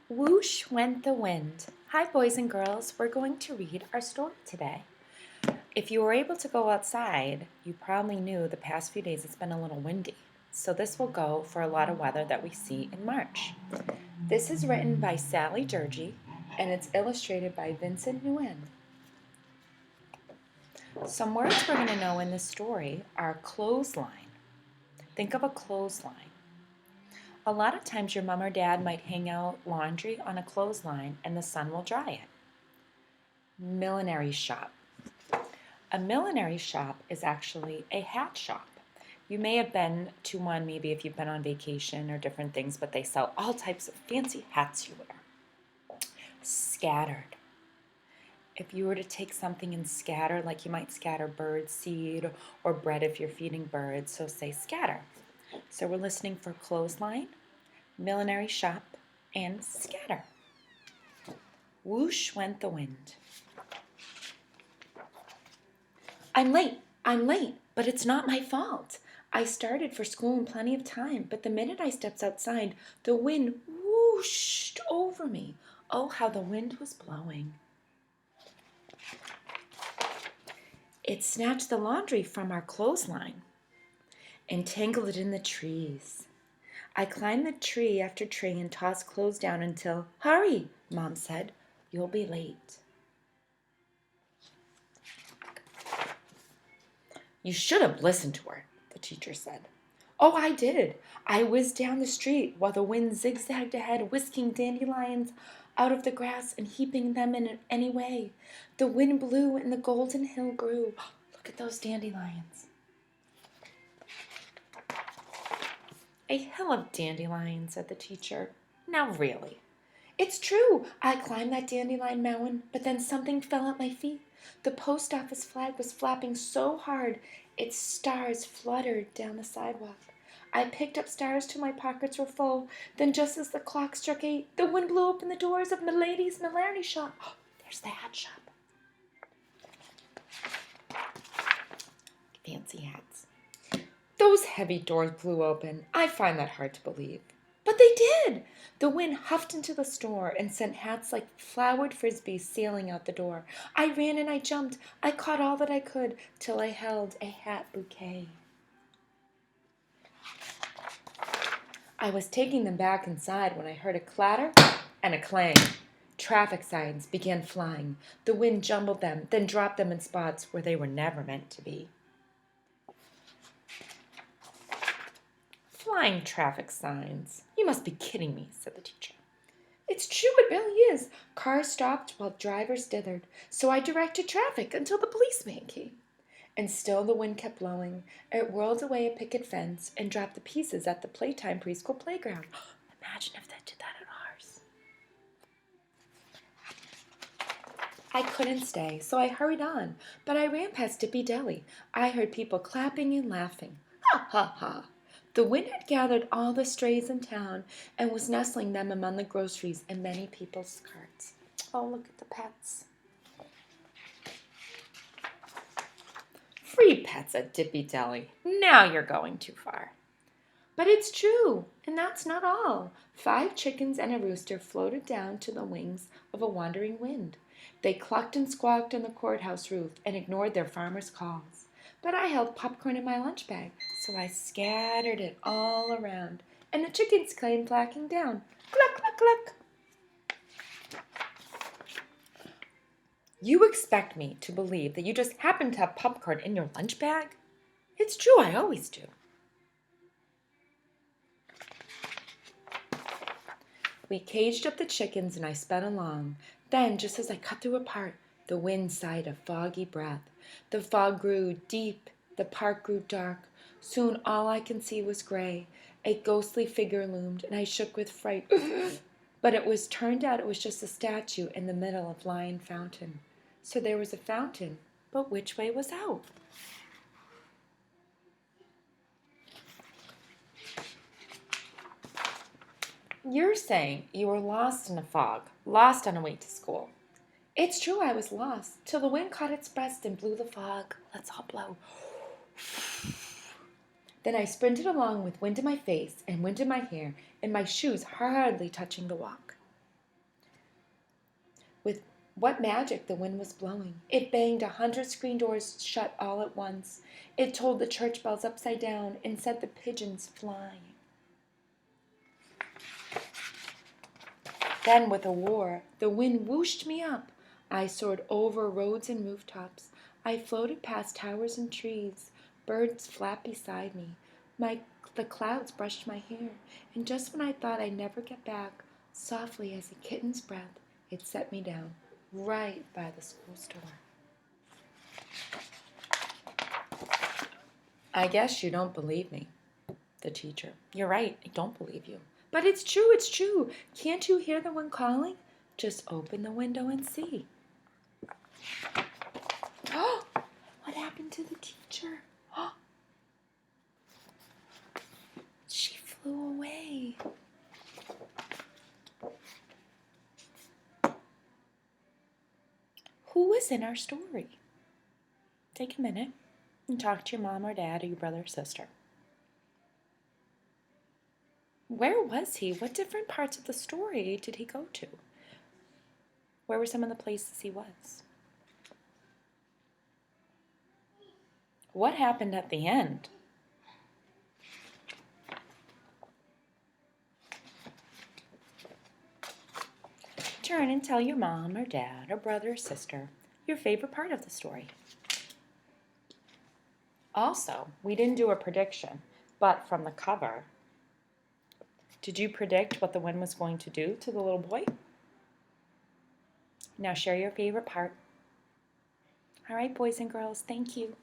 Whoosh went the wind. Hi, boys and girls. We're going to read our story today. If you were able to go outside, you probably knew the past few days it's been a little windy. So this will go for a lot of weather that we see in March. This is written by Sally Durgee, and it's illustrated by Vincent Nguyen. Some words we're going to know in this story are clothesline. Think of a clothesline. A lot of times your mom or dad might hang out laundry on a clothesline and the sun will dry it. Millinery shop. A millinery shop is actually a hat shop. You may have been to one maybe if you've been on vacation or different things, but they sell all types of fancy hats you wear. Scattered. If you were to take something and scatter, like you might scatter bird seed or bread if you're feeding birds, so say scatter. So we're listening for clothesline, millinery shop, and scatter. Whoosh went the wind. I'm late, but it's not my fault. I started for school in plenty of time, but the minute I stepped outside, the wind whooshed over me. Oh, how the wind was blowing. It snatched the laundry from our clothesline and tangled it in the trees. I climbed the tree after tree and tossed clothes down until, hurry, Mom said, you'll be late. You should have listened to her, the teacher said. Oh, I did. I whizzed down the street while the wind zigzagged ahead, whisking dandelions out of the grass and heaping them in any way. The wind blew and the golden hill grew. Look at those dandelions. A hill of dandelions, said the teacher. Now really. It's true. I climbed that dandelion mountain, but then something fell at my feet. The post office flag was flapping so hard, its stars fluttered down the sidewalk. I picked up stars till my pockets were full. Then just as the clock struck 8, the wind blew open the doors of Milady's millinery shop. Oh, there's the hat shop. Fancy hats. Those heavy doors blew open. I find that hard to believe. But they did. The wind huffed into the store and sent hats like flowered frisbees sailing out the door. I ran and I jumped. I caught all that I could till I held a hat bouquet. I was taking them back inside when I heard a clatter and a clang. Traffic signs began flying. The wind jumbled them, then dropped them in spots where they were never meant to be. Flying traffic signs. You must be kidding me, said the teacher. It's true, it really is. Cars stopped while drivers dithered, so I directed traffic until the policeman came. And still the wind kept blowing. It whirled away a picket fence and dropped the pieces at the playtime preschool playground. Imagine if that did that at ours. I couldn't stay, so I hurried on, but I ran past Dippy Deli. I heard people clapping and laughing. Ha, ha, ha. The wind had gathered all the strays in town and was nestling them among the groceries and many people's carts. Oh, look at the pets. Free pets at Dippy Deli. Now you're going too far. But it's true, and that's not all. 5 chickens and a rooster floated down to the wings of a wandering wind. They clucked and squawked on the courthouse roof and ignored their farmer's calls. But I held popcorn in my lunch bag, so I scattered it all around, and the chickens came flacking down. Cluck, cluck, cluck. You expect me to believe that you just happened to have popcorn in your lunch bag? It's true, I always do. We caged up the chickens and I sped along. Then, just as I cut through a part, the wind sighed a foggy breath. The fog grew deep, the park grew dark. Soon all I could see was gray. A ghostly figure loomed, and I shook with fright. But turned out it was just a statue in the middle of Lion Fountain. So there was a fountain, but which way was out? You're saying you were lost in a fog, lost on the way to school. It's true I was lost, till the wind caught its breast and blew the fog. Let's all blow. Then I sprinted along with wind in my face and wind in my hair and my shoes hardly touching the walk. With what magic the wind was blowing. It banged 100 screen doors shut all at once. It told the church bells upside down and set the pigeons flying. Then with a roar, the wind whooshed me up. I soared over roads and rooftops. I floated past towers and trees. Birds flapped beside me. The clouds brushed my hair. And just when I thought I'd never get back, softly as a kitten's breath, it set me down, right by the school's door. I guess you don't believe me, the teacher. You're right, I don't believe you. But it's true, it's true. Can't you hear the one calling? Just open the window and see. Oh, what happened to the teacher? Oh, she flew away. Who was in our story? Take a minute and talk to your mom or dad or your brother or sister. Where was he? What different parts of the story did he go to? Where were some of the places he was? What happened at the end? Turn and tell your mom or dad or brother or sister your favorite part of the story. Also, we didn't do a prediction, but from the cover, did you predict what the wind was going to do to the little boy? Now share your favorite part. All right, boys and girls, thank you.